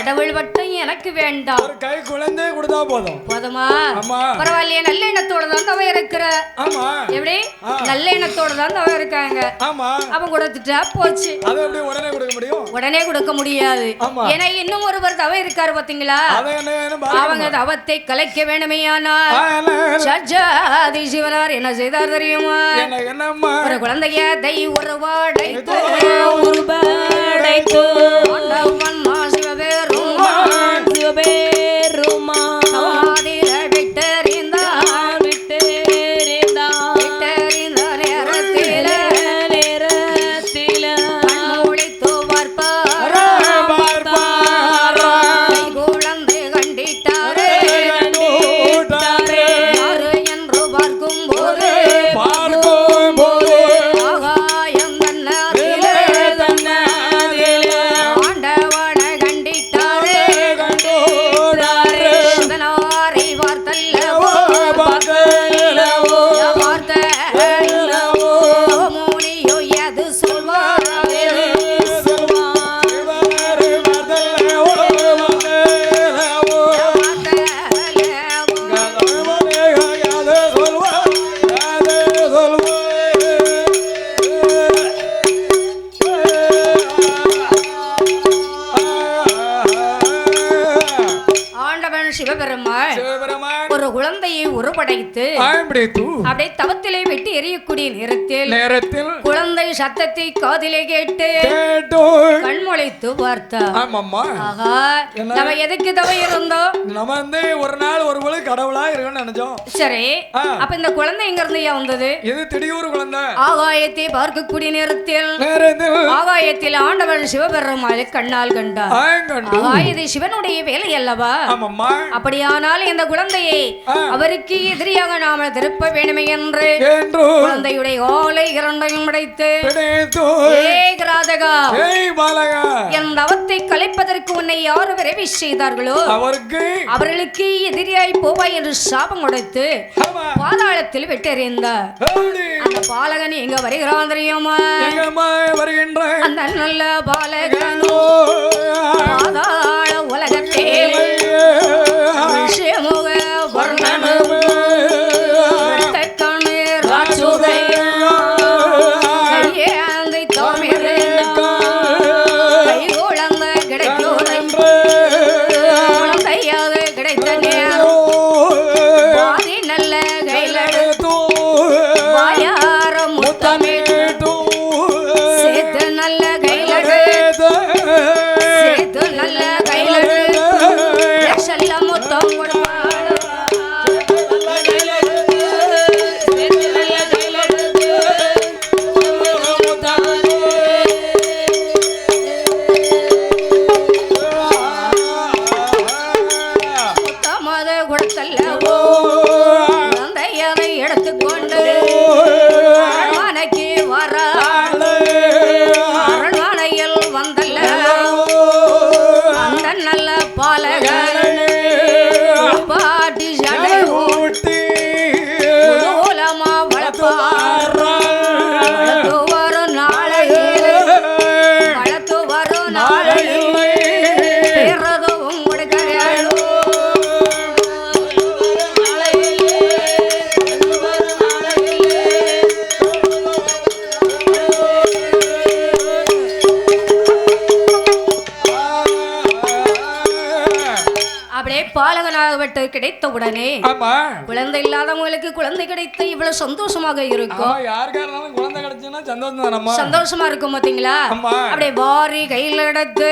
கடவுள் வட்டம் எனக்கு வேண்டாம். ஒரு கை குழந்தை கொடுத்தா போதும். போதுமா? ஆமா. பரவாயில்லையே, நல்ல எண்ணத்தோட தான் அவ இருக்கிற. ஆமா. எப்படி நல்ல எண்ணத்தோட தான் அவ இருக்காங்க. ஆமா. அவன் கொடுத்துட்டா போச்சு. அதை எப்படி உடனே கொடுக்க முடியும்? உடனே கொடுக்க முடியாது. ஏன்னா இன்னும் ஒருவர் தவ இருக்காரு பாத்தீங்களா? அவங்க தவத்தை கலைக்க வேண்டுமையானால் சஜ்ஜாதி சிவனார் என்ன செய்தார் தெரியுமா? ஒரு குழந்தைய தை உருவாடைத்து ஒரு குழந்தையை உருப்படைத்து அப்படியே தவத்திலே விட்டு எரியக்கூடிய நேரத்தில் குழந்தை சத்தத்தை காதிலே கேட்டு கண்முளைத்து பார்த்தா. நம்ம எதுக்கு தவ இருந்தோம்? நம்ம வந்து ஒரு நாள் ஒரு பொழுது கடவுளா இருக்கணும்னு நினைச்சோம். சரி, அப்ப இந்த குழந்தை எங்க இருந்து வந்தது? இது திடீர் குழந்தை. ஆகாயத்தை பார்க்கக்கூடிய நேரத்தில் ஆகாயத்தில் ஆண்டவன் சிவபெருமாளை கண்ணால் கண்டார். இது சிவனுடைய வேலை அல்லவா? அப்படியானால் இந்த குழந்தையை அவருக்கு எதிரியாக நாம திருப்ப வேண்டுமே என்று குழந்தையுடைய ஓலை இரண்டையும் உடைத்து என் தவத்தை கலைப்பதற்கு உன்னை யாரு விரைவி செய்தார்களோ அவர்களுக்கு எதிரியாய் போவாய் என்று சாபம் கொடுத்து பாதாளத்தில் விட்டெறிந்தார். அந்த பாலகன் எங்க வருகிறான் தெரியுமா? அந்த நல்ல பாலகனோ பாதாள உலகத்தில் முக வர்ணனும் கிடைத்த உடனே குழந்தை இல்லாதவங்களுக்கு குழந்தை கிடைத்த இவ்வளவு சந்தோஷமாக இருக்கும். சந்தோஷமா இருக்கும் பாத்தீங்களா? அப்படியே வாரி கையில் எடுத்து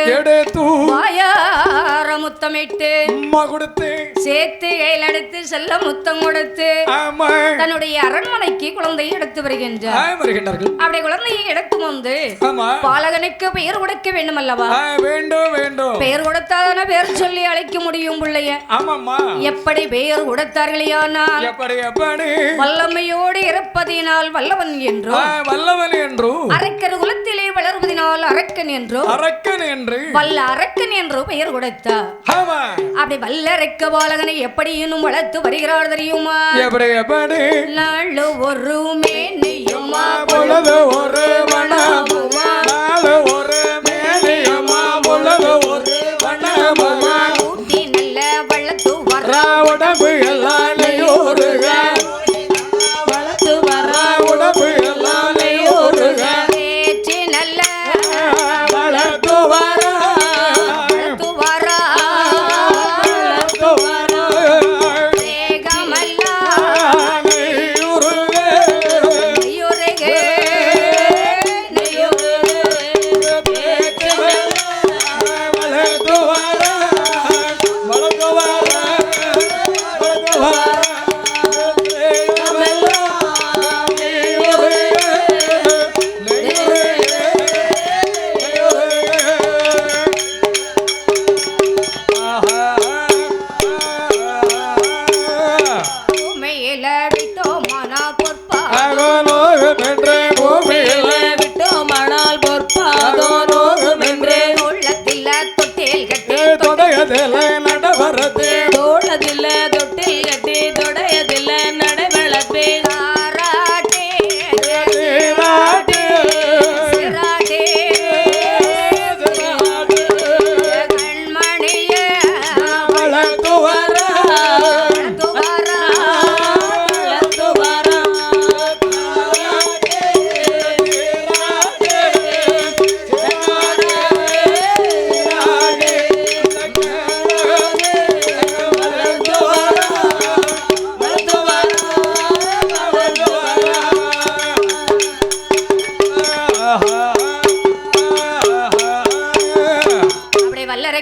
வாயார முத்தமிட்டு சேர்த்து கையில் எடுத்து செல்ல முத்தம் கொடுத்து தன்னுடைய அரண்மனைக்கு குழந்தையை எடுத்து வருகின்றார். அப்படியே குழந்தையை எடுத்து வந்து பாலகனுக்கு பெயர் கொடுக்க வேண்டும் அல்லவா? பெயர் கொடுத்தாதான பெயர் சொல்லி அழைக்க முடியும் பிள்ளைய. எப்படி பெயர் கொடுத்தார்களேயானால் வல்லமையோடு இருப்பதினால் வல்லவன் என்றோ அரக்கர் குலத்திலே வளர்வதினால் அரக்கன் என்று வல்ல அரக்கன் என்று பெயர் கொடுத்தார். அப்படி வல்லரக்க பாலகனை எப்படி இன்னும் வளர்த்து வருகிறார் தெரியுமா? நாளு ஒரு மேனியுமா பொழுது ஒரு மனமுமா ஒரு மேனியுமா பொழுது ஒரு மனமுமா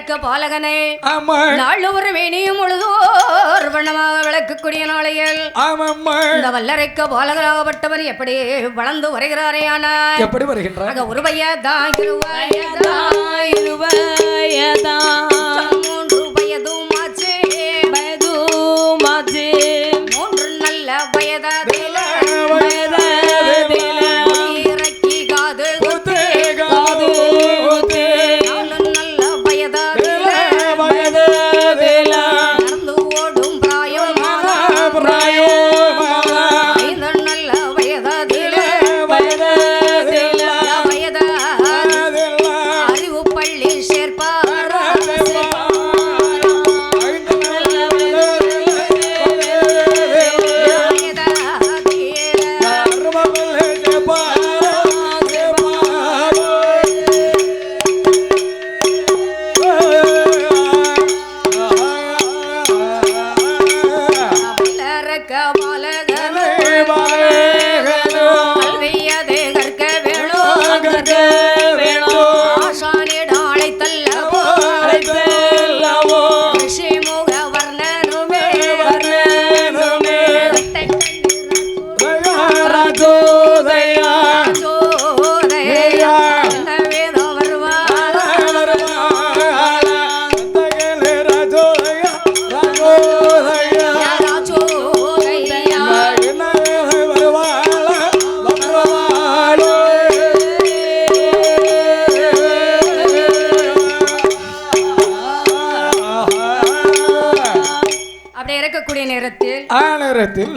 வல்லரைக்க பாலகனே நாளொரு வேணியும் முழுதோர் வண்ணமாக விளக்கக்கூடிய நாளையில் இந்த வல்லரைக்க பாலகராகப்பட்டவர் எப்படி வளர்ந்து வருகிறாரே ஆனால் எப்படி வருகின்றார் ஒரு வயதான் மூன்று வயதும் மூன்று நல்ல வயதில் இறக்கி காது நல்ல வயதில் நடந்து ஓடும் பிராயம் ஐந்து நல்ல வயதில் அறிவு பள்ளி சேர்ப்பார்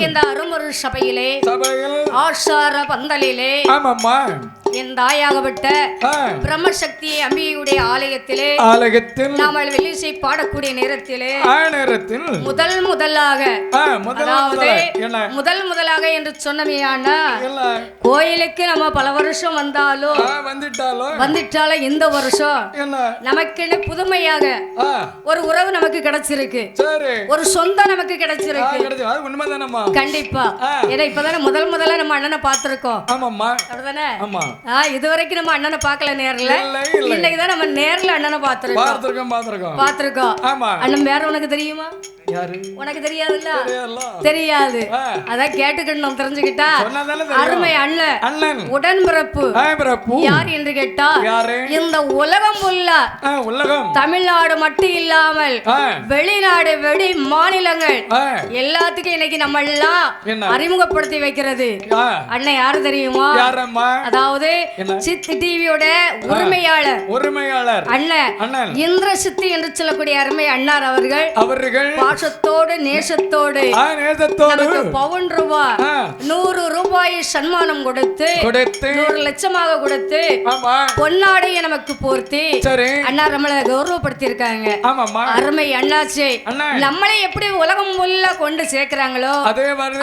இந்த அருமொரு சபையிலே ஆசார பந்தலிலே என் தாயாகப்பட்ட பிரம்மசக்தி அம்பிகையுடைய ஆலயத்தில் நாமல் வெளியிசை பாடக்கூடிய நேரத்திலே முதல் முதலாக என்று சொன்னமையான கோயிலுக்கு நம்ம பல வருஷம் வந்துட்டாலும் இந்த வருஷம் நமக்கு புதுமையாக ஒரு உறவு நமக்கு கிடைச்சிருக்கு, ஒரு சொந்தம் நமக்கு கிடைச்சிருக்கு. கண்டிப்பா ஏன்னா இப்பதானே முதல்ல நம்ம அண்ணனை பார்த்திருக்கோம். இதுவரைக்கும் நம்ம அண்ணனை பார்க்கல நேர்ல, இன்னைக்குதான் நம்ம நேர்ல அண்ணனை பார்த்திருக்கோம். அண்ணன் வேற உனக்கு தெரியுமா? உனக்கு தெரியாதுல்ல? தெரியாது. அதான் கேட்டுக்கணும், தெரிஞ்சுக்கிட்டா. அருமை அண்ணன் உடன்பிறப்பு யார் என்று கேட்டா இந்த உலகம் தமிழ்நாடு மட்டும் இல்லாமல் வெளிநாடு வெளி மாநிலங்கள் எல்லாத்துக்கும் இன்னைக்கு நம்ம எல்லாம் அறிமுகப்படுத்தி வைக்கிறது அண்ணன் யாரு தெரியுமா? அதாவது சித்தி டிவியோட உரிமையாளர் அண்ணன் இந்திர சித்தி என்று சொல்லக்கூடிய அருமை அண்ணார் அவர்கள் பாசத்தோடு நேசத்தோடு பவுன் ரூபாய் 100 ரூபாய் சன்மானம் கொடுத்து 100 லட்சமாக கொடுத்து பொன்னாடைய நமக்கு போர்த்தி அண்ணா நம்மளை கௌரவப்படுத்தி இருக்காங்க. அருமை அண்ணாச்சி நம்மளை எப்படி உலகம் முல்ல கொண்டு சேர்க்கிறாங்களோ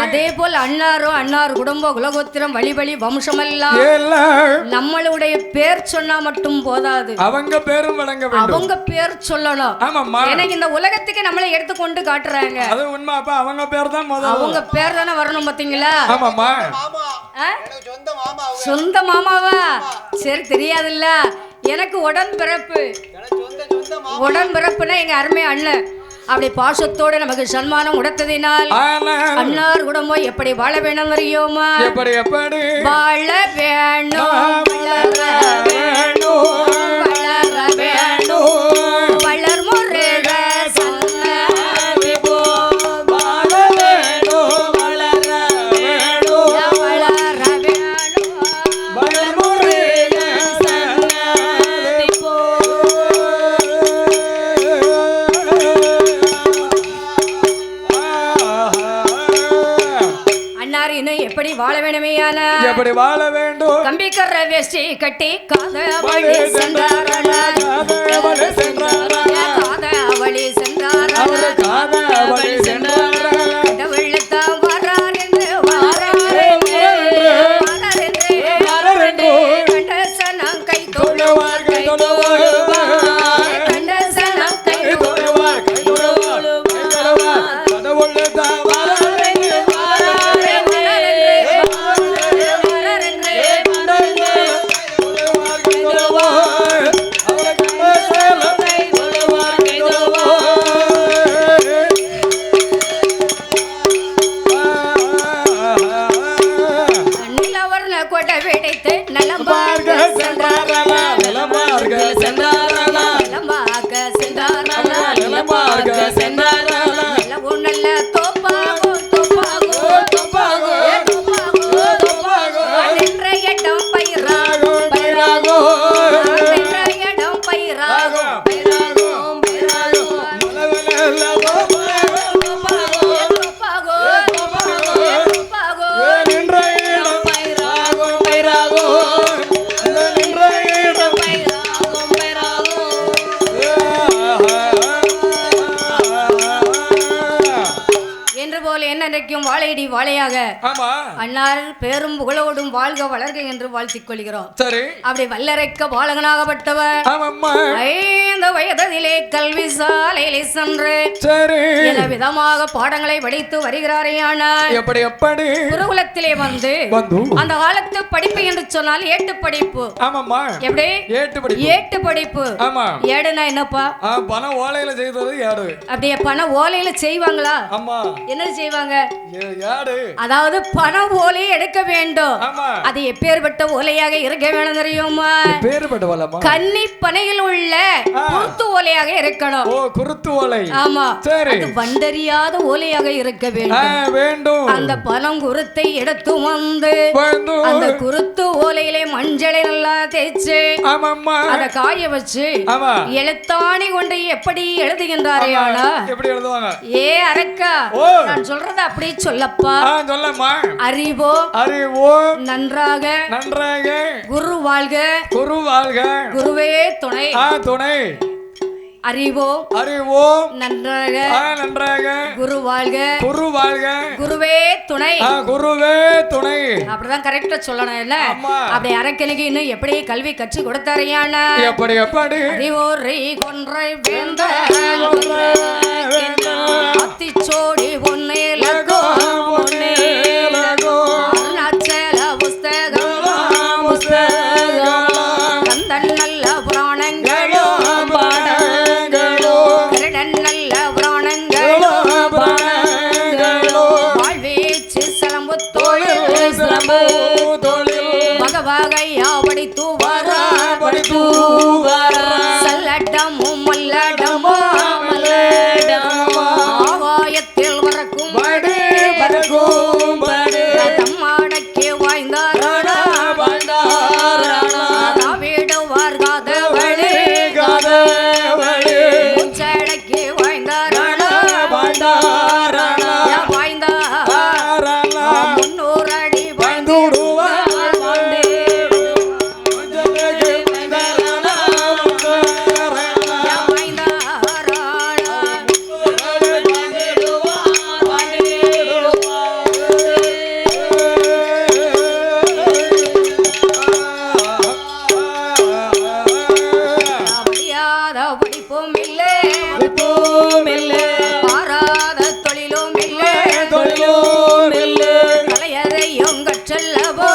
அதே போல் அன்னார் குடும்ப குலகோத்திரம் வழி வம்சமெல்லாம் நம்மளுடைய பேர் சொன்னா மட்டும் போதாது, அவங்க பேரும் வழங்க வேண்டும், அவங்க பேர் சொல்லணும். எனக்கு இந்த உலகத்துக்கு நம்மளை எடுத்துக்கொண்டு காட்டுறாங்க, அது உண்மை. அப்ப அவங்க பேர் தான் முதல்ல, அவங்க பேர் தானே வரணும் பாத்தீங்களா? ஆமாமா. சொந்த மாமாவா? சரி, தெரியாதுல்ல. எனக்கு உடன்பிறப்புனா எங்க அருமை அண்ணன் அப்படி பாசத்தோடு நமக்கு சன்மானம் உடைத்ததினால் அண்ணார் குடும்பம் எப்படி வாழ வேணும் தெரியுமா? வாழ வேணும் வளர்முருக எப்படி வாழ வேணுமையான எப்படி வாழ வேண்டும்? கம்பிக்கர வேஷ்டி கட்டி காதவழி சென்றாரா வெள்ளத்தான் வரார் என்று கண்டசனம் கை தொழுவார் கண்டசனம் கை தொழுவார் சென்றாரா நிலமார்க சென்றாரா நிலமாக்க சென்றாரா நிலமார்க சென்றாரா நிலவு நல்ல தோப்பாகோ தோப்பாகோ தொப்பாகோ தொப்பாகோ நின்ற இடம் பயிராகோ பைராகோ நின்ற இடம் பயிராகோ பயிராகோ பயிராகோ மலவல தோப்பாகோ தோப்பாகோ தோப்பாகோ நின்ற இடம் பைராகோ பைராகோ நின்ற இடம் பயிராகோ பயிராகோ என்று போல என்னைக்கும் வாழையடி வாழையாக ஆமா அன்னார் பேரும் புகழோடும் வாழ்க வளர்க என்று வாழ்த்திக் கொள்கிறோம். சரி அப்படி வல்லரைக்க பாலகனாகப்பட்டவர் ஆமாம்மா 5 வயதிலே கல்வி சாலையிலே சென்று சரி பல விதமாக பாடங்களை படித்து வருகிறாரேயானால் எப்படி எப்படி குருகுலத்திலே வந்து வந்து அந்த காலத்து படிப்பு என்று சொன்னால் ஏட்டு படிப்பு. ஆமாம்மா எப்படி ஏட்டுப்படி ஏட்டு படிப்பு. ஆமா ஏடுனா என்னப்பா? பணம் ஓலையில செய்தது ஏடு அப்படியே பண ஓலையில செய்வாங்களா? ஆமா என்ன செய்வாங்க? ஏடு அதாவது பண ஓலையை எடுக்க வேண்டும். ஆமா அது எப்பேற்பட்ட ஓலையாக இருக்க வேண்டும் தெரியுமா? பேருபட்ட ஓலைமா கன்னி பனையில் உள்ள குருத்து ஓலையாக இருக்கணும். ஓ குருத்து ஓலை ஆமா சரி அது வண்டறியாத ஓலையாக இருக்க வேண்டும். வேண்டும் அந்த பனம் குருத்தை எடுத்து வந்து வேண்டும் அந்த குருத்து ஓலையிலே மஞ்சளை நல்லா தேய்ச்சு ஆமாம்மா அத காய வச்சு ஆமா எழுத்தாணி கொண்டு எப்படி எழுதுகின்றாரே ஆனா எப்படி எழுதுவாங்க ஏ அரக்கா ஓ நான் சொல்றத அப்படியே சொல்லப்பா. சொல்லம்மா அறிவோ அறிவோ நன்றாக நன்றாக குரு வாழ்க குரு வாழ்க குருவே துணை துணை அறிவோ அறிவோ நன்றாக நன்றாக குரு வாழ்க குரு வாழ்க குருவே துணை குருவே துணை அப்படிதான் கரெக்டா சொல்லணும் இல்ல? ஆமா. அப்படி அரக்கனுக்கு இன்னும் எப்படி கல்வி கற்று கொடுத்தாரையான எப்படி எப்படி அறிவோரை கொன்றை வேந்த அத்திச்சோடி பொன்னேலகோ அருணாச்சல புஸ்தகம் கந்தன் நல்ல புராணங்களோ கருடன் நல்ல புராணங்களோ வாழ்வீச்சு சிலம்பு தொழில் வகவகையா படித்து வரா சல்லடமும் மல்லடமோ ஆகாயத்தில் வரக்கும் தம்மாடக்கே வாய்ந்தாரானா தாவிடுவார் காதவழி முச்சடக்கே வாய்ந்தாரானா வாய்ந்தார் 300 அடி வாய்ந்துடுவார் படிப்பும் இல்லை பாராத தொழிலும் இல்லை கலையறையும் கற்றல்லவோ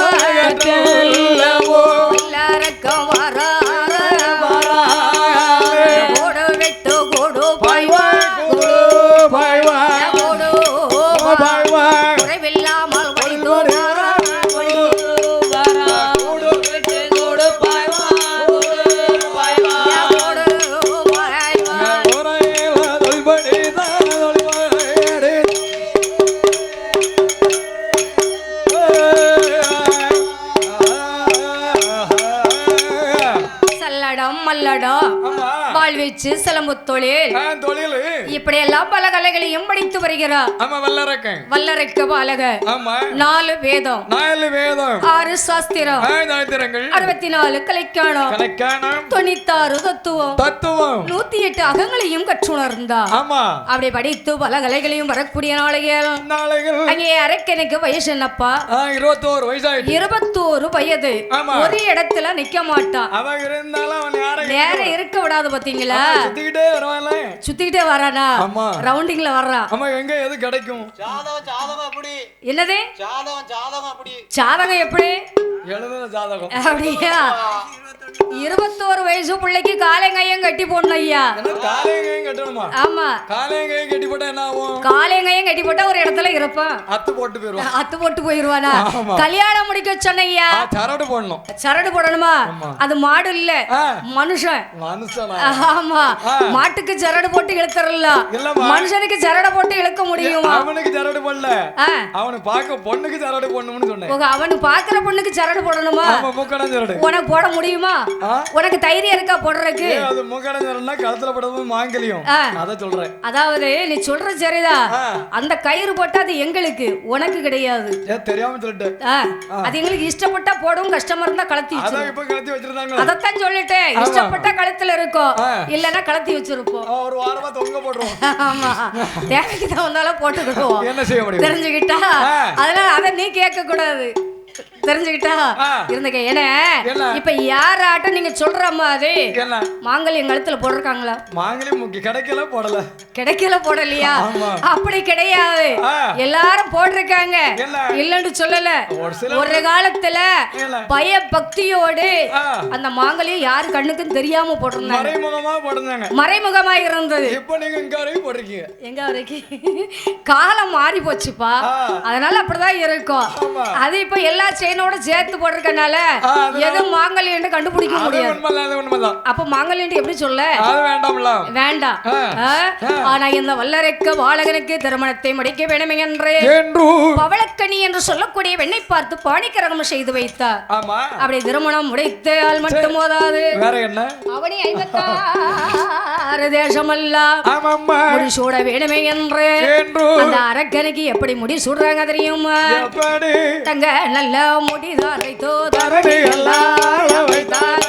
எல்லாருக்கும் வராத கோடு விட்டு கோடு கோடு குறைவில்லாமல் வைத்து மல்லடம் வாழ்வீச்சு சிலம்பு தொழில் இப்படி எல்லாம் பல கலைகளையும் படித்து வருகிறார். வல்லரைக்க பாலக 4 வேதம் 6 சாஸ்திரம் 64 கலைக்காணம் 96 தத்துவம் 108 அகங்களையும் கற்றுணர்ந்தார். அப்படி படித்து பல கலைகளையும் வரக்கூடிய நாளைகள் அங்கே அரக்கனுக்கு வயசு என்னப்பா? 21 வயது. ஒரு இடத்துல நிக்க மாட்டான். நேர இருக்க விடாது பாத்தீங்களா? சுத்திக்கிட்டே வரானா? ரவுண்டிங்ல வர்றான். என்னது ஜாதகம் எப்படி? அப்படியா? 21 வயசு பிள்ளைக்கு காலைங்கையும் கட்டி போடணும் ஐயா. காலையங்கையும் கட்டணுமா? ஆமா, காலையங்கையும் கட்டி போட்டா என்ன ஆகும்? காலைங்கையும் கட்டி போட்டா ஒரு இடத்துல இருப்பான். அத்து போட்டு போயிருவான். அத்து போட்டு போயிருவானா? கல்யாணம் முடிக்க சொன்னையா, சரடு போடணும். சரடு போடணுமா? அது மாடு இல்ல, மனுஷன். ஆமா, மாட்டுக்கு சரடு போட்டு இழுத்துறலாம், மனுஷனுக்கு சரடு போட்டு இழுக்க முடியுமா? அவனுக்கு சரடு போடல, அவனு பாக்க பொண்ணுக்கு சரடு போடணும்னு சொன்னேன். அவனு பாக்குற பொண்ணுக்கு சரடு போடணுமா? உனக்கு போட முடியுமா? உனக்கு தைரியம் இருக்கா போடுறதுக்கு? அது முக்கடம் சரடுனா கழுத்துல போடுறது மாங்கல்யம், அத சொல்றேன். அதாவது நீ சொல்ற சரிதான், அந்த கயிறு போட்டா அது எங்களுக்கு, உனக்கு கிடையாது. தெரியாம சொல்லிட்டேன். அது எங்களுக்கு இஷ்டப்பட்டா போடும், கஷ்டமா இருந்தா கலத்தி வச்சிருந்தாங்க. அதத்தான் சொல்லிட்டேன், இஷ்டப்பட்டா கழுத்துல இருக்கும், இல்லன்னா கலத்தி வச்சிருப்போம். ஒரு வாரமா தொங்க போடுறோம். ஆமா, தேவைக்கு தான் வந்தாலும் போட்டுக்கிடுவோம். என்ன செய்ய முடியும்? தெரிஞ்சுக்கிட்டா அதனால அதை நீ கேட்க கூடாது. தெரிஞ்சுக்கிட்டா இருந்துக்க. ஏன்னா இப்ப யாராட்டம் நீங்க சொல்ற மாதிரி மாங்கல்யம் கழுத்துல போட்டிருக்காங்களா? மாங்கல்யம் கிடைக்கல போடல, கிடைக்கல போடலையா? அப்படி கிடையாது, எல்லாரும் போட்டிருக்காங்க, இல்லன்னு சொல்லல. ஒரு காலத்துல பய பக்தியோடு அந்த மாங்கல்யம் யாரு கண்ணுக்கும் தெரியாம போட்டிருந்தாங்க, மறைமுகமா இருந்தது. இப்ப நீங்க எங்க வரைக்கும் போடுறீங்க? எங்க வரைக்கும்? காலம் மாறி போச்சுப்பா, அதனால அப்படிதான் இருக்கும். அது இப்ப எல்லா செயினோட சேர்த்து போட்டிருக்கனால எது மாங்கல்யம் கண்டுபிடிக்க முடியாது. அப்ப மாங்கல்யம் எப்படி சொல்ல? வேண்டாம். ஆனா இந்த வல்லரைக்க வாழகனுக்கு திருமணத்தை முடிக்க வேண்டும் என்று பவளக்கனி என்று சொல்லக்கூடிய வெண்ணை பார்த்து பாணிக்கரகம் செய்து வைத்தார். அப்படி திருமணம் முடித்து ஆள் மட்டும் போதாது, அவனி 56 தேசமெல்லாம் முடிசூட வேணுமே என்று அந்த அரக்கனுக்கு எப்படி முடிசூடுறாங்க தெரியுமா? தங்க நல்ல முடிதாரை தோதரணி அல்லாஹ் வைத்தார்,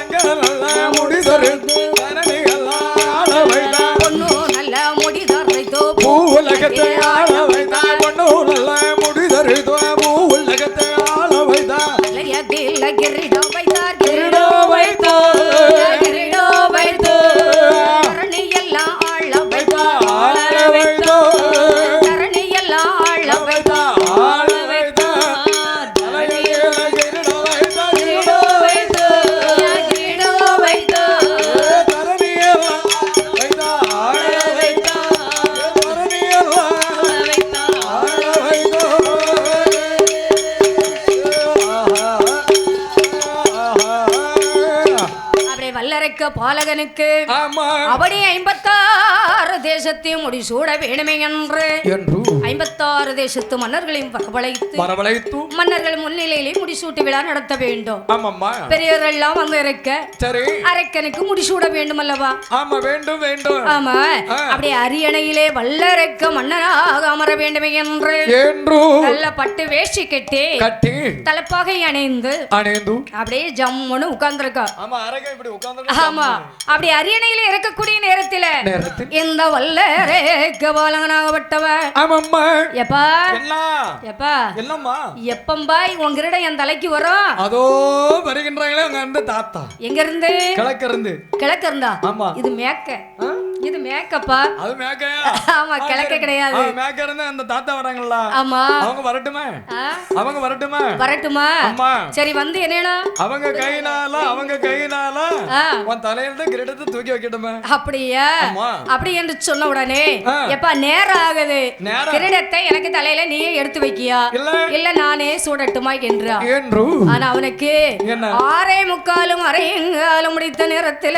முடிதாரை தோதரணி அல்லாஹ் வைத்தார், பொண்ணு நல்ல முடிதாரை தோ பூவுலகத்தை ஆள வைத்தார், பொண்ணு நல்ல முடிதாரை தோ பூவுலகத்தை ஆள வைத்தார், லயதில் கிரீடோ வைத்தார், கிரீடோ வைத்தார், கிரீடோ வைத்தார், தரணி எல்லாம் ஆள வைத்தார், ஆள வைத்தார், தரணி எல்லாம் ஆள வைத்தார், ஆள வைத்தார், பாலகனுக்கு அவனி 56 தேசத்தையும் முடிசூட வேணுமே என்று 56 தேசத்து மன்னர்களையும் வரவழைத்து மன்னர்கள் முன்னிலையிலே முடிசூட்டு விழா நடத்த வேண்டும். பெரியவர்கள் எல்லாம் வந்து இருக்க அரக்கனுக்கு முடிசூட வேண்டும் அல்லவா? ஆமா, அப்படி அரியணையிலே வல்லரக்க மன்னனாக அமர வேண்டுமே என்று நல்ல பட்டு வேஷ்டி கட்டி தலைப்பாகை அணைந்து அப்படியே ஜம்முன்னு உட்கார்ந்துருக்கா. ஆமா, அப்படி அரியணையில இருக்கக்கூடிய நேரத்துல இந்த வல்லரக்க பாலகனாகப்பட்டவன் எப்பம்பாய் உங்கிட்ட என் தலைக்கு வரும்? அதோ வருகின்றாங்களே அங்க இருந்து தாத்தா. எங்க இருந்து? கிழக்கு இருந்தா. இது மேக்க, இது மேக்கப்பா. அது மேக்கையா? ஆமா, கிழக்க கிடையாது. மேக்க இருந்தா அந்த தாத்தா வராங்களா? ஆமா, அவங்க வரட்டுமா? வரட்டுமா? சரி, வந்து என்னன்னா அவங்க கையினால உன் தலையில கிரீடத்தை தூக்கி வைக்கட்டுமா? அப்படியா? அப்படி என்று சொன்ன உடனே எப்பா நேரம் ஆகுது, கிரீடத்தை எனக்கு தலையில நீயே எடுத்து வைக்கியா இல்ல நானே சூடட்டுமா என்றா. ஆனா அவனுக்கு 6:45 அரையங்காலம் முடித்த நேரத்துல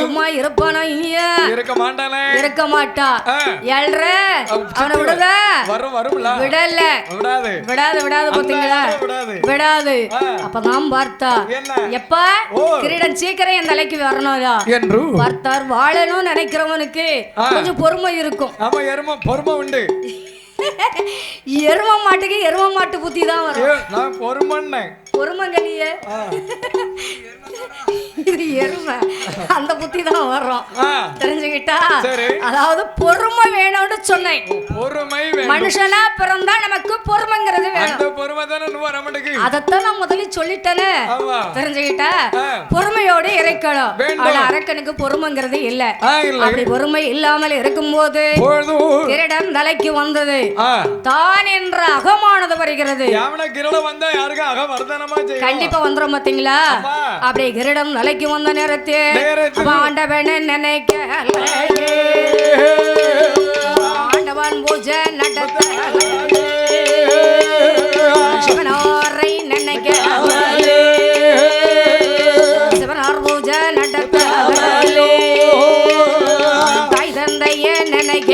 சும்மா இருப்பானா? இருக்க மாட்டா. அவனை விடுதா? விடாது பாத்தீங்களா? விடாது. அப்பதான் பார்த்தா எப்ப கிரீடம் சீக்கிரம் என் தலைக்கு வரணும்டா என்று பார்த்தார். வாழணும் நினைக்கிறவனுக்கு கொஞ்சம் பொறுமை இருக்கும். பொறுமை உண்டு. எரும மாட்டு புத்தி தான் வரும். பொறுமங்கனியே இது எருமை, அந்த புத்தி தான் வரும். தெரிஞ்சுக்கிட்டா? அதாவது பொறுமை வேணும்னு சொன்னேன். மனுஷனா பிறந்தா நமக்கு பொறுமைங்கிறது வேணும். அதைத்தான் நான் முதலில் சொல்லிட்டேனே. தெரிஞ்சுக்கிட்டா? பொறுமையோடு இருக்கணும். ஆனா அரக்கனுக்கு பொறுமைங்கிறது இல்ல. அப்படி பொறுமை இல்லாமல் இருக்கும்போது கிரீடம் தலைக்கு வந்தது. தான் என்ற அகமானது வருகிறது. கண்டிப்பா வந்துரும் பாத்தீங்களா? அப்படியே கிரீடம் தலைக்கு வந்த நேரத்தில் ஆண்டவன் நினைக்க ஆண்டவன் பூஜை நடத்த சிவனாரை நினைக்க சிவனார் பூஜை நடத்த தாய் தந்தைய நினைக்க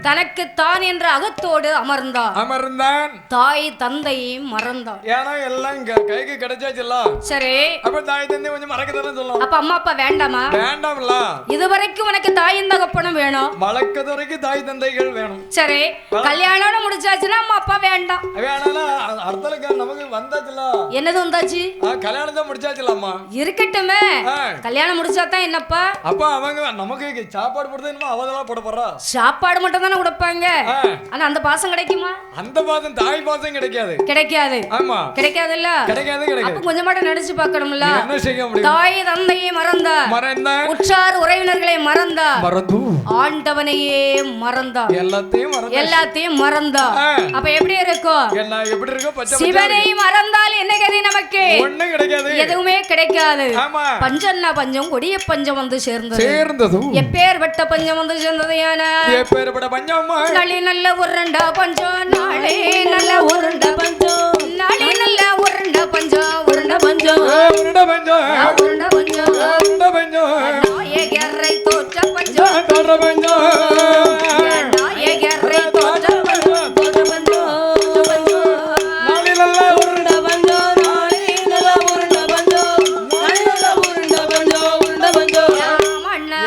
தனக்கு தான் என்ற அகத்தோடு அமர்ந்தான். தாய் தந்தையை மறந்தான். ஏன்னா எல்லாம் கைக்கு கிடைச்சாச்சுல்ல. சரி, அப்ப தாய் தந்தை கொஞ்சம் மறக்கதானே சொல்லலாம். அப்ப அம்மா அப்பா வேண்டாமா? வேண்டாம்ல. இதுவரைக்கும் உனக்கு தாயும் தகப்பனும் வேணும். வளர்க்கது வரைக்கும் தாய் தந்தைகள் வேணும். சரி, கல்யாணம் முடிச்சாச்சுன்னா அம்மா அப்பா வேண்டாம். வேணாம்னா அர்த்தம் நமக்கு வந்தாச்சுல. என்னது வந்தாச்சு? கல்யாணத்தை முடிச்சாச்சுல அம்மா. இருக்கட்டுமே, கல்யாணம் முடிச்சாதான் என்னப்பா? அப்ப அவங்க நமக்கு சாப்பாடு போடுறது என்னமோ அவதெல்லாம் போட போறா. சாப்பாடு மட்டும் தானே கொடுப்பாங்க. ஆனா அந்த பாசம் கிடைக்குமா? அந்த பாசம் தாய் பாசம் கிடைக்காது. ஆமா, கிடைக்காது இல்ல. அப்ப கொஞ்சமாட்ட நினைச்சு பார்க்கணும்ல. என்ன செய்ய முடியும்? தாய் தந்தையை மறந்தா, உற்றார் உறவினர்களை மறந்தா, ஆண்டவனையே மறந்தா, எல்லாத்தையும் மறந்தா. அப்ப எப்படி இருக்கும்? சிவனை மறந்தால் என்ன கதி நமக்கு? ஒண்ணும் கிடைக்காது, எதுவுமே கிடைக்காது. பஞ்சம்னா பஞ்சம், கொடிய பஞ்சம் வந்து சேர்ந்தது. எப்பேற்பட்ட பஞ்சம் வந்து சேர்ந்தது? நாளை நல்ல உருண்டா பஞ்சம், நாளை நல்ல உருண்டா பஞ்சம், நாளை நல்ல உருண்டா பஞ்சம், உருண்டா பஞ்சம், உருண்டா பஞ்சம், உருண்டா பஞ்சம், உருண்டா பஞ்சம், நாயகரை தோற்ற பஞ்சம், தோற்ற பஞ்சம், நாயகரை தோற்ற பஞ்சம், தோற்ற பஞ்சம், நாளை நல்ல உருண்டா பஞ்சம், நாளை நல்ல உருண்டா பஞ்சம், நாளை நல்ல உருண்டா பஞ்சம், உருண்டா பஞ்சம், அண்ணா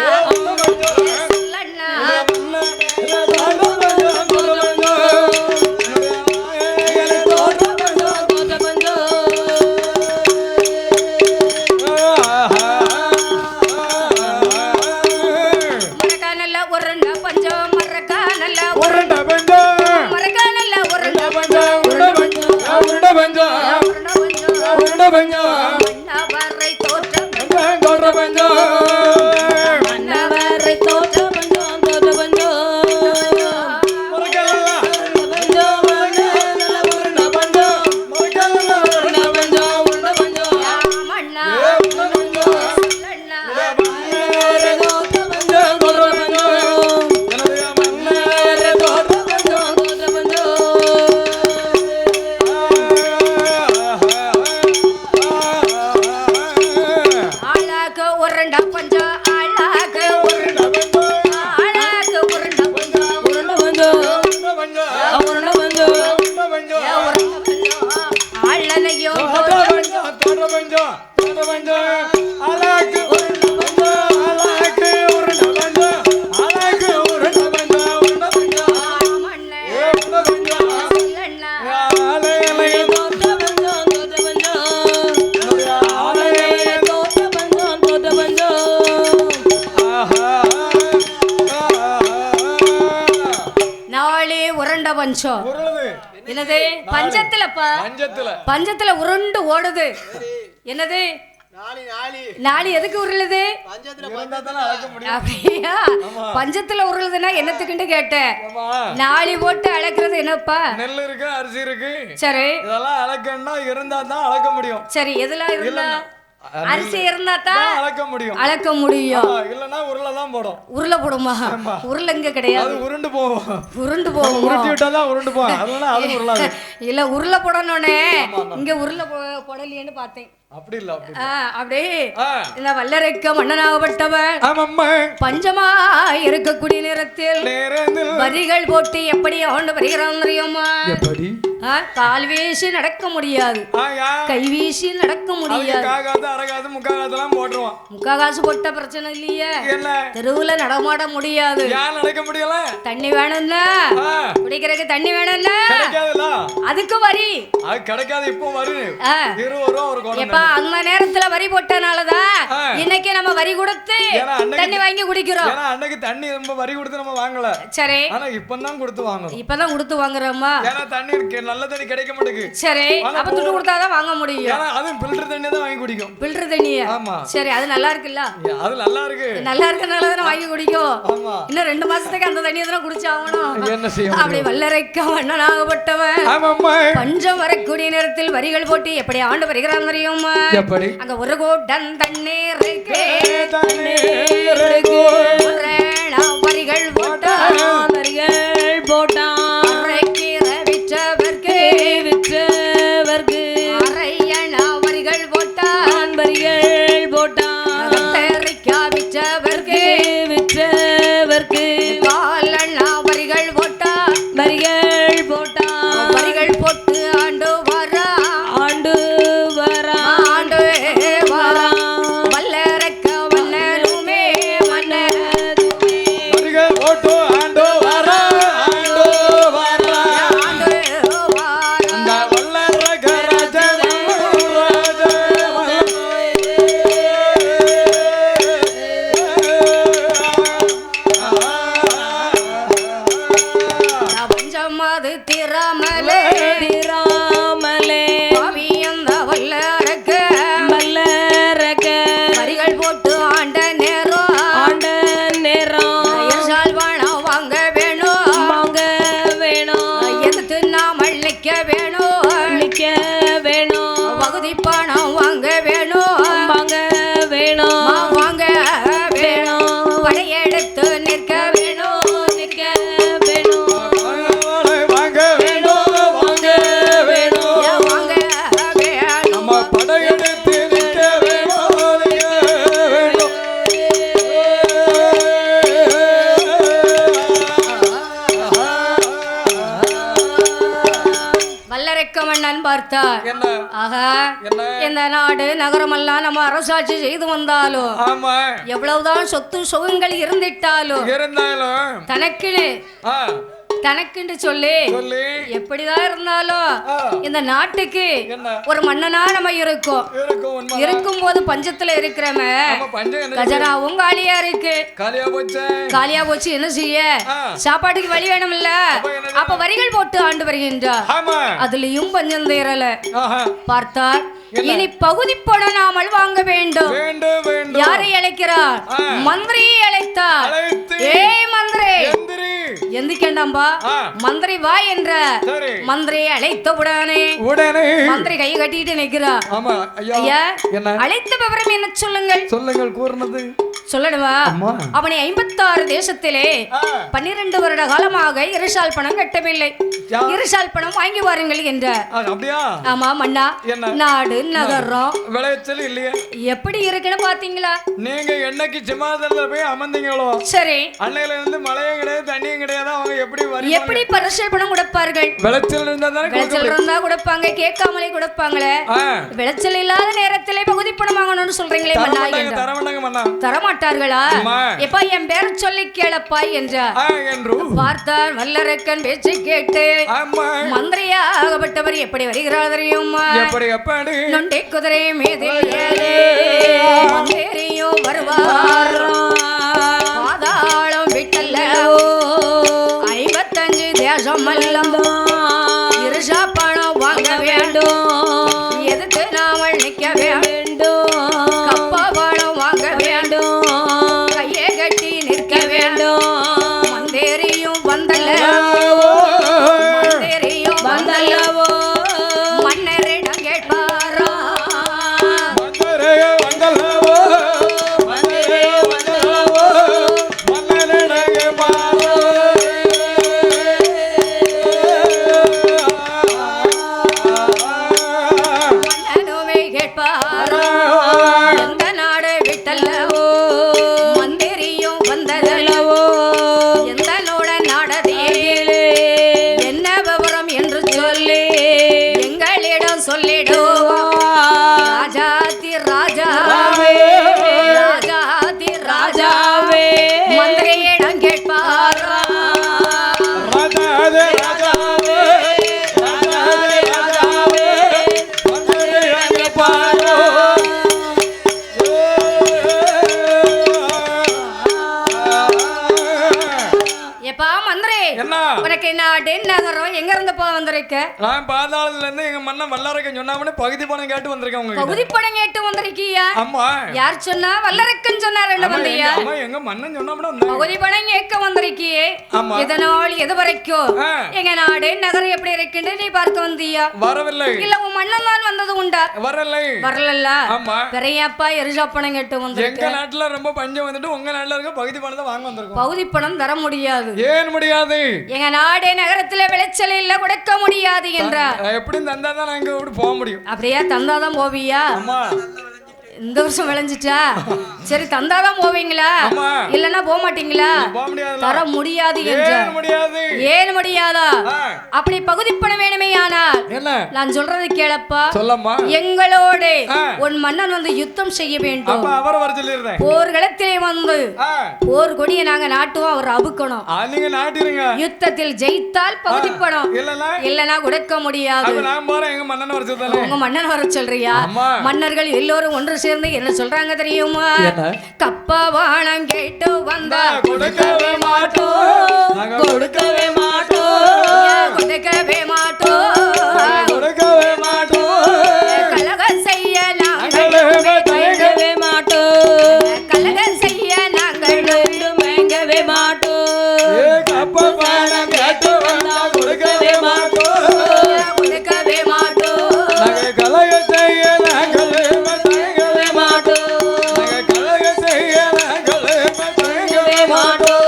பஞ்சம் உருளுது என்னது பஞ்சத்துலப்பா பஞ்சத்துல உருண்டு ஓடுது என்னது நாளி எதுக்கு உருளுது அப்படியா பஞ்சத்துல உருளுதுன்னா என்னத்துக்குன்னு கேட்டேன் நாளி போட்டு அளக்குறது என்னப்பா நெல் இருக்கு அரிசி இருக்கு சரி இதெல்லாம் அளக்கணும்னா இருந்தா தான் அளக்க முடியும் சரி எதுல இருந்தா அரிசி இருந்தா தான் அளக்க முடியும் இல்லனா உருளை தான் போடும் உருளை போடுமா உருளை இங்க கிடையாது அது உருண்டு போகும் உருட்டி விட்டா தான் உருண்டு போகும் அதனால அது உருளாது இல்ல உருளை போடணும்னே இங்க உருளை போடலையேன்னு பார்த்தேன் அப்படி இல்ல அப்படியே இந்த வல்லரைக்க மன்னனாகப்பட்டவன் பஞ்சமா இருக்கக்கூடிய நேரத்தில் வரிகள் போட்டு எப்படி ஆண்டு வருகிறான் தெரியுமா கால் வீசி நடக்க முடியாது கை வீசி நடக்க முடியாது முக்காகாசு போட்ட பிரச்சனை இல்லையே தெருவுல நடமாட முடியாது நடக்க முடியல தண்ணி வேணும்ல குடிக்கிறதுக்கு தண்ணி வேணும்ல அதுக்கு வரி கிடைக்காது இப்போ வரி அந்த நேரத்துல வரி போட்டனாலதான் இன்னைக்கு நம்ம வரி கொடுத்து தண்ணி வாங்கி குடிக்கிறோம் அன்னைக்கு தண்ணி நம்ம வரி கொடுத்து நம்ம வாங்கல சரி ஆனா இப்பதான் கொடுத்து வாங்குறோம் இப்பதான் கொடுத்து வாங்குறோமா ஏன்னா தண்ணி நல்ல தண்ணி கிடைக்க மாட்டேங்குது சரி அப்ப துட்டு கொடுத்தாதான் வாங்க முடியும் ஏன்னா அதுவும் ஃபில்டர் தண்ணி தான் வாங்கி குடிக்கும் ஃபில்டர் தண்ணியா ஆமா சரி அது நல்லா இருக்குல்ல அது நல்லா இருக்கு நல்லா இருக்கனால தான் வாங்கி குடிக்கும் ஆமா இன்னும் 2 மாசத்துக்கு அந்த தண்ணியை தான் குடிச்சாகணும் என்ன செய்ய அப்படி வல்லரைக்க மன்னனாகப்பட்டவன் பஞ்சம் வரக்கூடிய நேரத்தில் வரிகள் போட்டு எப்படி ஆண்டு வருகிறான் தெரியுமா எப்படி அங்க ஒரு கோட்டன் தண்ணீர் வரிகள் போட்டான் விற்றவர்க்கு அரையணா வரிகள் போட்டான் விற்றவர்க்கு காலண்ணா வரிகள் போட்டான் வரிகள் போட்டு ஆண்டு வரா வல்லரைக்க வல்லலுமே மன்னதுமே வரிகள் போட்டு ஆண்டு வரா அந்த வல்லரக ராஜா பஞ்சமாது திராமலே பாவியந்த வல்லரக்க வரிகள் போட்டு ஆண்ட நேரம் இருசால் பணம் வாங்க வேணும் எதிர்த்து நாமல் நிக்க வேணும் வகுதி பணம் வாங்க வேணும் படையெடுத்து நிற்க வேணும் நம்ம படையெடுத்து நிற்க வல்லரைக்க மன்னன் பார்த்தார் ஆகா இந்த நாடு நகரமெல்லாம் நம்ம அரசாட்சி செய்து வந்தாலும் எவ்வளவுதான் சொத்து சுகங்கள் இருந்திட்டாலும் தனக்குன்னு சொல்லி எப்படிதான் இருந்தாலும் இந்த நாட்டுக்கு ஒரு மன்னனா நம்ம இருக்கும் போது பஞ்சத்துல இருக்கிறவ கஜனாவும் காலியா இருக்கு காலியா போச்சு என்ன செய்ய சாப்பாட்டுக்கு வழி வேணும் இல்ல அப்ப வரிகள் போட்டு ஆண்டு வருகின்றார் அதுலயும் பஞ்சம் தீரல பார்த்தார் இனி பகுதி நாமல் வாங்க வேண்டும் யாரை அழைக்கிறார் மந்திரியை அழைத்தார் ஏய் மந்திரி எந்திக்கண்டாம்பா மந்திரி வா என்ற மந்திரியை அழைத்தவுடனே மந்திரி கை கட்டிட்டு நிற்கிறார் ஐயா அழைத்த விவரம் என்ன சொல்லுங்கள் கூறினது சொல்லணுமா அவனை 56 தேசத்திலே 12 வருட காலமாக இருசால் பணம் கட்டவில்லை இருசால் பணம் வாங்கி வாருங்கள் என்ற ஆமா மன்னா நாடு நகரம் விளைச்சல் இல்லையே எப்படி இருக்குன்னு பாத்தீங்களா நீங்க என்னைக்கு சிமாதல்ல போய் அமர்ந்தீங்களோ சரி அன்னையில இருந்து மழையும் கிடையாது தண்ணியும் கிடையாது அவங்க எப்படி பரிசல் பணம் கொடுப்பார்கள் விளைச்சல் இருந்தா கொடுப்பாங்க கேட்காமலே கொடுப்பாங்களே விளைச்சல் இல்லாத நேரத்திலே பகுதி பணம் வாங்கணும்னு சொல்றீங்களே மன்னா தரமாட்டார்களா எப்பா என் பேர் சொல்லி கேளப்பா என்று பார்த்தார் வல்லரக்கன் பேச்சு கேட்டு மந்திரியாகப்பட்டவர் எப்படி வருகிறார் தெரியுமா நொண்டி குதிரை மீதில் மந்திரியும் வருவார் பாதாளம் விட்டல்ல 55 தேசம் அல்ல இருஷா பணம் வாங்க வேண்டும் எதுக்கு நாமல் நிக்க வேண்டும் கப்பா பணம் வாங்க வேண்டும் கையை கட்டி நிற்க வேண்டும் மந்தேரியும் வந்தல்லவோ மந்தேரியும் வந்தல்லவோ மன்னரிடம் கேட்பாரா மன்னரே வந்தல்லவோ மன்னரே வந்தல்லவோ மன்னரிடம் கேட்பாரா மன்னனுமே கேட்பாரா எந்த நாடு விட்டல்லவோ மந்திரியும் வந்ததல்லவோ எந்த நோட நாடதிலே என்ன விவரம் என்று சொல்லி எங்களிடம் சொல்லிடுவா ராஜாதி ராஜாவே ராஜாதி ராஜாவே மந்திரியிடம் கேட்பாரா ராஜாவே ராஜாவே ராஜாவே ராஜாவே மன்னரிடம் கேட்பாரா எப்பா மந்திரி என்ன உனக்கு என்ன டென் நகரம் எங்க இருந்துப்பா வந்திருக்க நான் பாதாளத்துல இருந்து எங்க மண்ணன் வல்லரக்கன் சொன்னாமனே பகுதி பணம் கேட்டு வந்திருக்கேன் உங்க பகுதி படம் கேட்டு வந்திருக்கியா ஆமா யார் சொன்னா வல்லரக்கன் சொன்னார் என்ன வந்தியா ஆமா எங்க மண்ணன் சொன்னாமனே வந்தேன் பகுதி படம் கேட்க வந்திருக்கியே ஆமா. இதனால் எது வரைக்கும் ஆ. எங்க நாடு நகரம் எப்படி இருக்குன்னு நீ பார்க்க வந்தியா வரவில்லை இல்ல உன் மன்னன் தான் வந்தது உண்டா வரலை வரலல்ல ஆமா பெரியப்பா எரிசா பணம் கேட்டு எங்க வந்திருக்க நாட்டுல ரொம்ப பஞ்சம் வந்துட்டு உங்க நாட்டுல இருக்க பகுதி பணத்தை வாங்க வந்திருக்கோம் பகுதி பணம் தர முடியாது ஏன் முடியாது எங்க நாடு நகரத்துல விளைச்சல் இல்ல கொடுக்க முடியாது என்றார் எப்படியும் தந்தா தான் நான் இங்க விட்டு போக முடியும் அப்படியே தந்தாதான் போவியா ஆமா இந்த வருஷம் விளைஞ்சிட்டா சரி தந்தாதான் போவீங்களா ஆமா. இல்லன்னா போக மாட்டீங்களா போக முடியாது தர முடியாது என்ற ஏன் முடியாது ஏன் முடியாதா ஆ. அப்படி பகுதி பணம் வேணுமே ஆனால் என்ன நான் சொல்றது கேளப்பா சொல்லம்மா எங்களோடு ஆ. உன் மன்னன் வந்து யுத்தம் செய்ய வேண்டும் அப்ப அவரை வர சொல்லிடுறேன் போர்க்களத்திலே வந்து ஆ. போர் கொடியை நாங்க நாட்டுவோம் அவர் அபுக்கணும் நீங்க நாட்டிருங்க யுத்தத்தில் ஜெயித்தால் பகுதி பணம் இல்லல இல்லனா கொடுக்க முடியாது அப்ப நான் போறேன் எங்க மன்னன் வர சொல்லுறேன் உங்க மன்னன் வர சொல்றியா ஆமா. மன்னர்கள் எல்லோரும் ஒன்று சேர்ந்து என்ன சொல்றாங்க தெரியுமா கப்பா வானம் கேட்டு வந்தா கொடுக்கவே மாட்டோம் நாங்க கொடுக்கவே மாட்டோம் கொடுக்கவே மாட்டோம் கொடுக்கவே மாட்டோம் கலகம் செய்ய நாங்கள் நாங்களே தயங்கவே கலகம் செய்ய நாங்கள் மயங்கவே மாட்டோம் ஏ கப்ப பாடம் கேட்டு வந்தா கொடுக்கவே மாட்டோம் கொடுக்கவே மாட்டோம் நாங்க கலக செய்ய நாங்களே தயங்கவே மாட்டோம் நாங்க கலக செய்ய நாங்களே தயங்கவே மாட்டோம்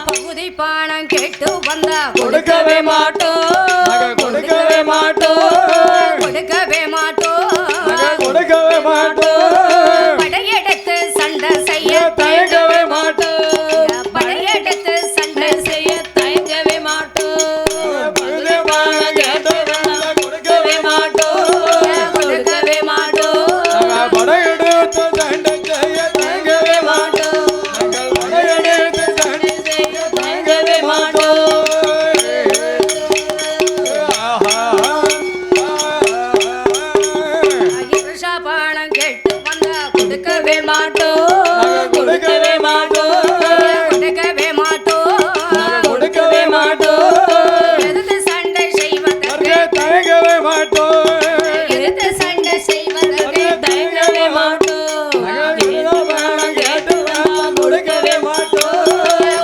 பகுதி பானம் கேட்டு வந்தா கொடுக்கவே மாட்டோம் நாங்க கொடுக்கவே மாட்டோம் கொடுக்கவே மாட்டோம் நாங்க கொடுக்கவே மாட்டோம் படையெடுத்து சண்டை செய்ய தயங்கவே மாட்டோம் படையெடுத்து சண்டை செய்ய தயங்கவே மாட்டோம் பகுதி பாடம் கேட்டு வந்தா கொடுக்கவே மாட்டோம் கொடுக்கவே மாட்டோம் நாங்க படையெடுத்து சண்டை செய்ய தயங்கவே மாட்டோம் நாங்கள் படையெடுத்து சண்டை செய்ய தயங்கவே மாட்டோம் இருஷா பானம் கேட்டு வந்தா கொடுக்கவே நாங்க கொடுக்கவே மாட்டோம் கொடுக்கவே மாட்டோம் நாங்க கொடுக்கவே மாட்டோம் எதிர்த்து சண்டை செய்வதற்கு அவரே தயங்கவே மாட்டோம் எதிர்த்து சண்டை செய்வதற்கு தயங்கவே மாட்டோம் நாங்க பாடம் கேட்டு வந்தா கொடுக்கவே மாட்டோம்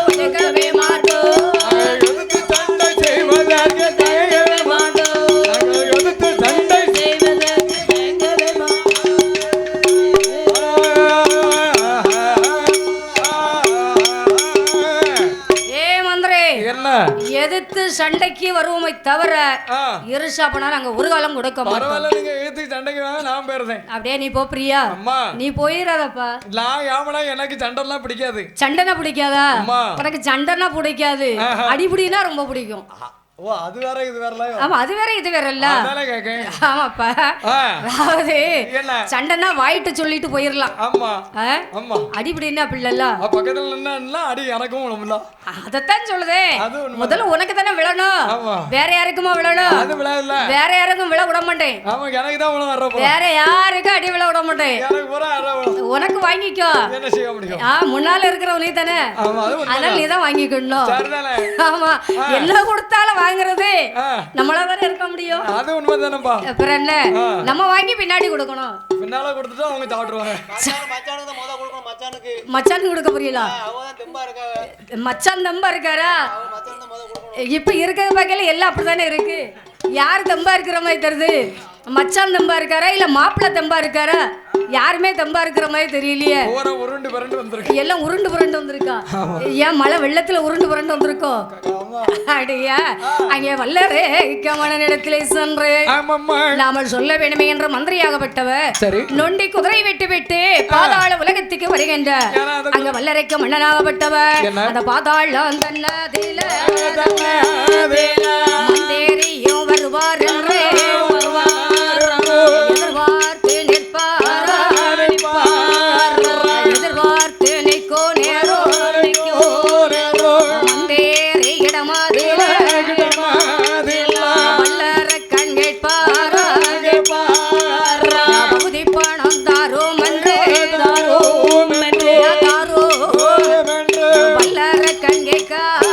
கொடுக்கவே மாட்டோம் நாங்க எதிர்த்து சண்டை செய்வதற்கு தயங்கவே மாட்டோம் நாங்க எதிர்த்து சண்டை செய்வதற்கு தயங்கவே ஏ மந்திரி என்ன எதிர்த்து சண்டைக்கு வருவோமை தவிர ஆ, இருஷா பண்ணா நாங்க ஒரு காலம் கொடுக்க மாட்டோம் பரவாயில்ல நீங்க எழுத்து சண்டைக்கு வாங்க நான் போயிருந்தேன் அப்படியே நீ போ பிரியா அம்மா நீ போயிடாதப்பா நான் ஏமனா எனக்கு சண்டைலாம் பிடிக்காது சண்டைனா பிடிக்காதா அம்மா. உனக்கு சண்டைனா பிடிக்காது ஆஹா. அடிபடினா ரொம்ப பிடிக்கும் ஓ அது வேற இது வேறல ஆமா அது வேற இது வேற இல்ல அதானே கேக்கேன் ஆமாப்பா ஆ, அதாவது என்ன சண்டைனா வாயிட்டு சொல்லிட்டு போயிடலாம் ஆமா ஆ? ஆமா அடிபடினா அப்படி இல்லல்ல பக்கத்துல நின்னா அடி எனக்கும் விழும்ல அதத்தான் சொல்லுதே அது உண்மை. முதல்ல உனக்கு தானே விழணும் வேற யாருக்குமா விழணும்? அது விழாதுல. வேற யாருக்கும் விழ விட மாட்டேன். ஆமா எனக்கு தான் விழ வர்றப்போ. வேற யாருக்கும் அடி விழ விட மாட்டேன். எனக்கு பூரா உனக்கு வாங்கிக்கோ. என்ன செய்ய முடியும்? முன்னால இருக்கிறவ நீ தானே. ஆமா அது அதனால நீ தான் வாங்கிக்கணும். சரிதானே? ஆமா என்ன கொடுத்தாலும் வாங்குறது நம்மளா தானே இருக்க முடியும். அது உண்மைதானப்பா. அப்புறம் என்ன நம்ம வாங்கி பின்னாடி கொடுக்கணும். பின்னால கொடுத்துட்டா அவங்க சாப்பிடுவாங்க. மச்சானுக்கு தான் முத கொடுக்கணும். மச்சானுக்கு மச்சானுக்கு கொடுக்க புரியல. அவதான் தெம்பா இருக்காங்க. மச்சான் தம்பா இருக்காரா? மச்சான் தான் முத கொடுக்கணும். இப்ப இருக்கிற பக்கையில எல்லாம் அப்படித்தானே இருக்கு. யார் தம்பா இருக்கிற மாதிரி தருது? மச்சான் தம்பா இருக்காரா இல்ல மாப்பிள்ளை தம்பா இருக்காரா? யாருமே தம்பா இருக்கிற மாதிரி தெரியலையே. உருண்டு புரண்டு வந்திருக்கு. எல்லாம் உருண்டு புரண்டு வந்திருக்கா. ஏன் மழை வெள்ளத்துல உருண்டு புரண்டு வந்திருக்கோ? அடியா அங்கே வல்லரே கமன இடத்திலே சென்று நாமல் சொல்ல வேண்டுமே என்ற மந்திரியாகப்பட்டவர் நொண்டி குதிரை விட்டு விட்டு பாதாள உலகத்துக்கு வருகின்ற அங்க வல்லரைக்கு மன்னனாகப்பட்டவர் அந்த பாதாளம் தன்னதில மந்தேரியும் வருவார் என்று எதிர்பார்த்து நிற்பார். எதிர்பார்த்து நிற்கோ நேரோ மந்தேரி இடமாதில வல்லர கண் கேட்பார். பகுதி பணம் தாரோம் என்று தாரோ வல்லர கண் கேட்கார்.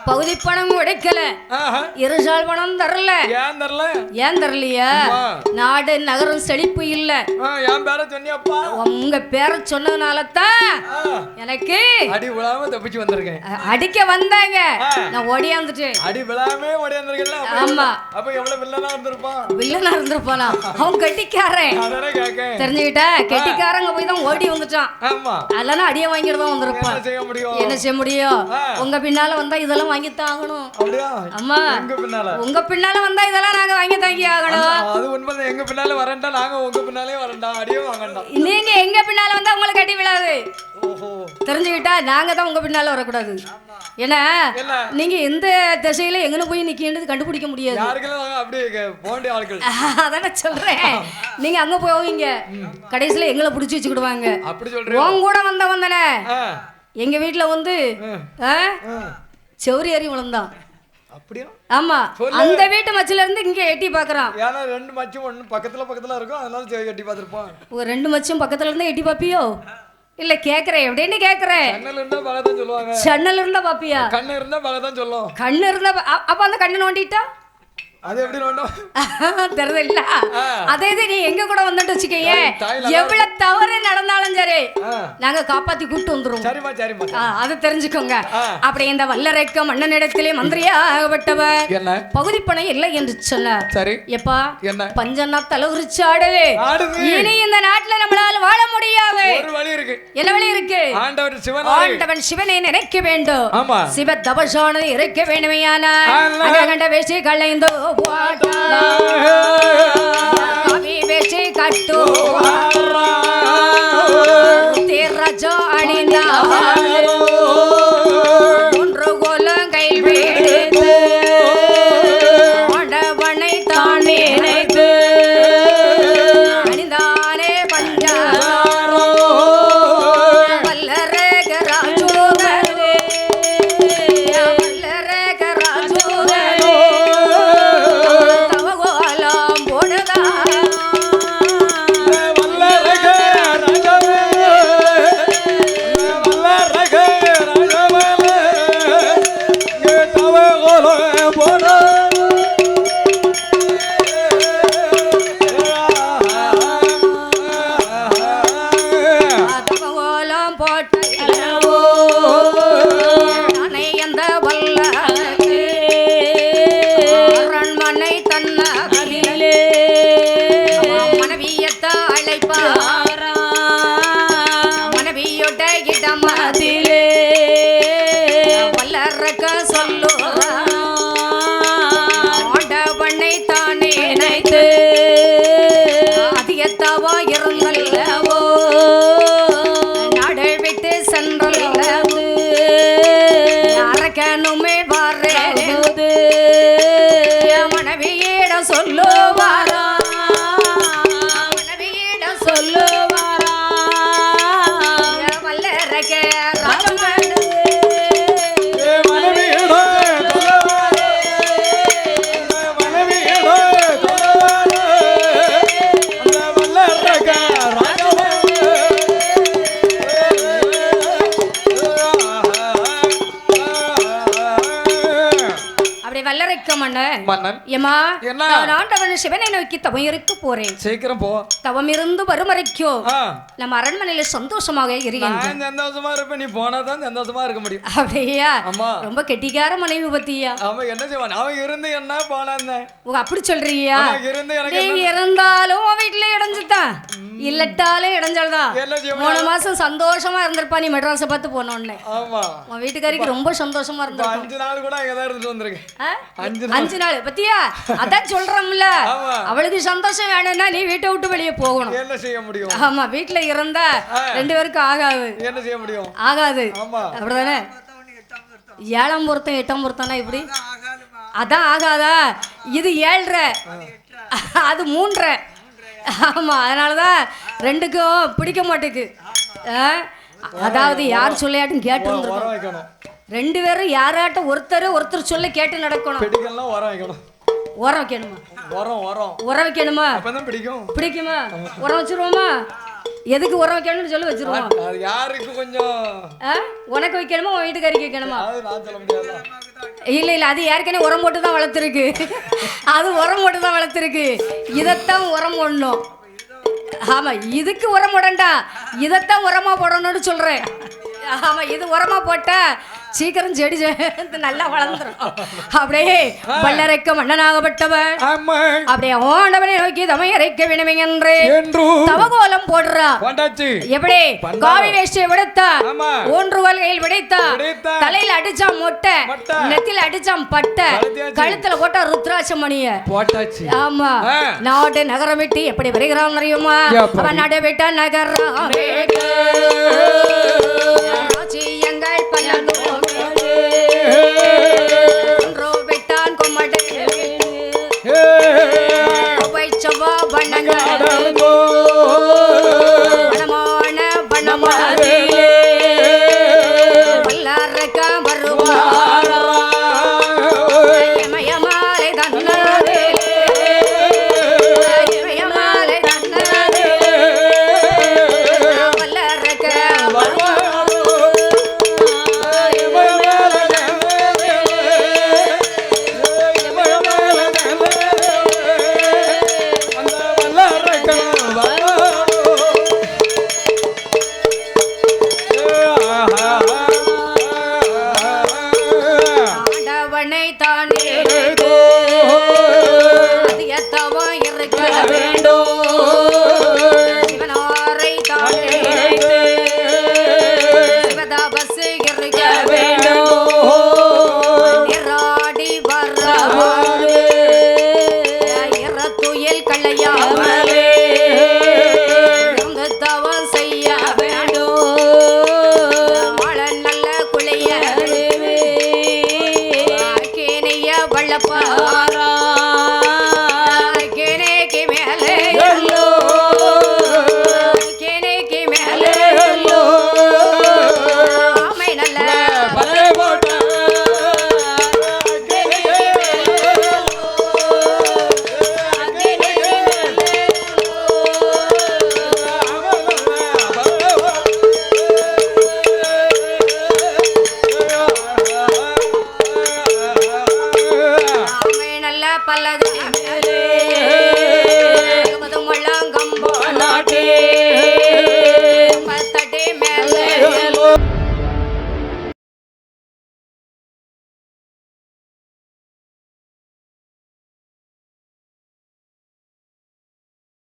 பகுதி பணம் உடைக்கல, இருசால் பணம் தரல. ஏன் தரலையா? நாடு நகரம் செழிப்பு இல்ல. உங்க பேரை சொன்னதுனால தான் எனக்கு அடி விழாம தப்பிச்சு வந்திருக்கேன். அடிக்க வந்தாங்க, நான் ஓடியாந்துட்டேன். அடி விழாமே ஓடியாந்துருக்கல. ஆமா. அப்ப எவ்வளவு வில்லனா இருந்திருப்பான்? வில்லனா இருந்திருப்பானா? அவன் கெட்டிக்காரன். தெரிஞ்சுக்கிட்ட கெட்டிக்காரங்க போய் தான் ஓடி வந்துட்டான். அதெல்லாம் அடிய வாங்கிட்டு தான் வந்திருப்பான். என்ன செய்ய முடியும்? உங்க பின்னால வந்தா இதெல்லாம் வாங்கி தாங்கணும். அம்மா உங்க பின்னால வந்தா இதெல்லாம் நாங்க வாங்கி தாங்கி ஆகணும். அது உண்மைதான். எங்க பின்னால வரண்டா, நாங்க உங்க பின்னாலே வரண்டா, அடியே வாங்கண்டா. நீங்க எங்க பின்னால வந்தா உங்களுக்கு அடி விழாது. தெரிஞ்சுக்கிட்டா நாங்க தான் உங்க பின்னால வரக்கூடாது. ஏன்னா நீங்க எந்த திசையில எங்கன்னு போய் நிக்கிறது கண்டுபிடிக்க முடியாது. அதான சொல்றேன். நீங்க அங்க போவீங்க, கடைசியில எங்களை பிடிச்சி வச்சுக்கிடுவாங்க. உன் கூட வந்தவந்தன எங்க வீட்டுல வந்து செவரி அறி வளர்ந்தான். ஆமா, அந்த வீட்டு மச்சில இருந்து இங்க எட்டி பாக்குறான். ஏன்னா ரெண்டு மச்சும் ஒண்ணு பக்கத்துல பக்கத்துல இருக்கும், அதனால எட்டி பாத்துருப்பான். ஒரு ரெண்டு மச்சும் பக்கத்துல இருந்து எட்டி பாப்பியோ? இல்ல கேக்குறேன், எப்படின்னு கேக்குறேன். கண்ணுல இருந்தா பகதான் சொல்லுவாங்க. சன்னல இருந்தா பாப்பியா? கண்ணு இருந்தா பகதான் சொல்லும். கண்ணு இருந்தா அப்ப அந்த கண்ணு நோண்டிட்டா அது எப்படி நோண்டும்? தெரியல. அதே நீ எங்க கூட வந்துட்டு வச்சுக்கீங்க, எவ்வளவு தவறு நடந்தாலும் சரி நாங்க காப்பாத்தி கூப்பிட்டு வந்துருவோம். சரிமா சரிமா, அது தெரிஞ்சுக்கோங்க. அப்படி இந்த வல்லரைக்க மன்னனிடத்திலே மந்திரியாகப்பட்டவர் பகுதி பணம் இல்லை என்று சொன்னார். சரி எப்பா, பஞ்சன்னா தலை உரிச்சாடு. இனி இந்த நாட்டுல நம்மளால வாழ முடியாது. ஒரு வழி இருக்கு. என்ன வழி இருக்கு? ஆண்டவன் சிவனை நினைக்க வேண்டும். சிவ தபசானது இறைக்க வேண்டுமையானால் கண்ட வேசி களைந்தோ கவி வேசி கட்டு ரஜோ அணிந்தா ஒன்று கோலம் கை பிடித்து ஆண்டவனை தான் நினைத்து அணிந்தானே பஞ்சாரோ வல்லரேக ராஜோதரே வல்லரேக ராஜோதரே தவகோலா மன்னன் ஏமா என்ன? நான் ஆண்டவன் சிவனை நோக்கி தவம் இருக்க போறேன். சீக்கிரம் போ. தவம் இருந்து வரும் வரைக்கும் ஆ, நம்ம அரண்மனையில சந்தோஷமாக இருக்கின்றேன். நான் சந்தோஷமா இருப்பேன். நீ போனாதான் சந்தோஷமா இருக்க முடியும். அப்படியா? ஆமா. ரொம்ப கெட்டிக்கார மனைவி பத்தியா? அவன் என்ன செய்வான்? அவன் இருந்து என்ன போனான்? உங்க அப்படி சொல்றியா? இருந்து எனக்கு நீ இறந்தாலும் உன் வீட்டுல இடைஞ்சுதான், இல்லட்டாலும் இடைஞ்சல்தான். என்ன செய்வான்? 3 மாசம் சந்தோஷமா இருந்திருப்பா நீ மெட்ராஸை பார்த்து போனோடனே. ஆமா, உன் வீட்டுக்காரிக்கு ரொம்ப சந்தோஷமா இருந்திருக்கும். 5 நாள் கூட அங்கதான் இருந்துட்டு வந்திருக்கேன். ஆ? 5 5 நாள் பத்தியா? அதான் சொல்றோம்ல, ஆமா. அவளுக்கு சந்தோஷம் வேணும்னா நீ வீட்டை விட்டு வெளியே போகணும். என்ன செய்ய முடியும்? ஆமா, வீட்டுல இருந்தா 2 பேருக்கும் ஆகாது. என்ன செய்ய முடியும்? ஆகாது. ஆமா. அப்படிதானே? 7ஆம் பொருத்தம் 8ஆம் பொருத்தம்னா இப்படி அதான் ஆகாதா? இது 7.5, அது 3.5. ஆமா, அதனாலதான் 2க்கும் பிடிக்க மாட்டேங்குது. அதாவது யார் சொல்லையாட்டும் கேட்டு வர வைக்கணும். 2 பேரும் யாராட்டும் ஒருத்தர் சொல்ல கேட்டு நடக்கணும். பிடிக்கலாம், வர வைக்கணும். உரம் வைக்கணுமா? உரம் வைக்கணுமா? அப்பதான் பிடிக்கும். பிடிக்குமா? உரம் வச்சிருவோமா? எதுக்கு உரம் வைக்கணும்னு சொல்லி வச்சிருவோம். அது யாருக்கு கொஞ்சம் உனக்கு வைக்கணுமா உன் வீட்டுக்காரிக்கு வைக்கணுமா? அது நான் சொல்ல முடியாது. இல்ல அது ஏற்கனவே உரம் போட்டு தான் வளர்த்துருக்கு. அது உரம் போட்டு தான் வளர்த்துருக்கு. இதைத்தான் உரம் போடணும். ஆமா, இதுக்கு உரம் போடண்டா, இதைத்தான் உரமா போடணும்னு சொல்றேன். ஆமா, இது உரமா போட்டா சீக்கிரம் செடி நல்லா வளர்ந்துரும். அப்படியே வல்லரைக்க மன்னனாகப்பட்டவன் அப்படியே ஆண்டவனை நோக்கி தமையரைக்க வேணுமே என்று தவகோலம் போடுறா. எப்படி காவி வேஷ்டியை விடுத்தா, ஊன்றுகோல் கையில் விடைத்தா, தலையில அடிச்சான் மொட்டை, நெத்தில அடிச்சான் பட்டை, கழுத்துல போட்டா ருத்ராட்ச மணிய போட்டாச்சு. ஆமா, நாடு நகரம் விட்டு எப்படி வருகிறான் தெரியுமா? அவன் நாடு விட்ட நகரம் எங்கள் பல்லோ விட்டான் கொம்மடே வைச்சவா பண்ணங்கள் பணமான பணமாதி வல்லாரக்க வருவார் இமயமாலை தன்னாரே இமயமாலை தன்னாரே வல்லாரக்க வருவார் துயில் கள்ளையா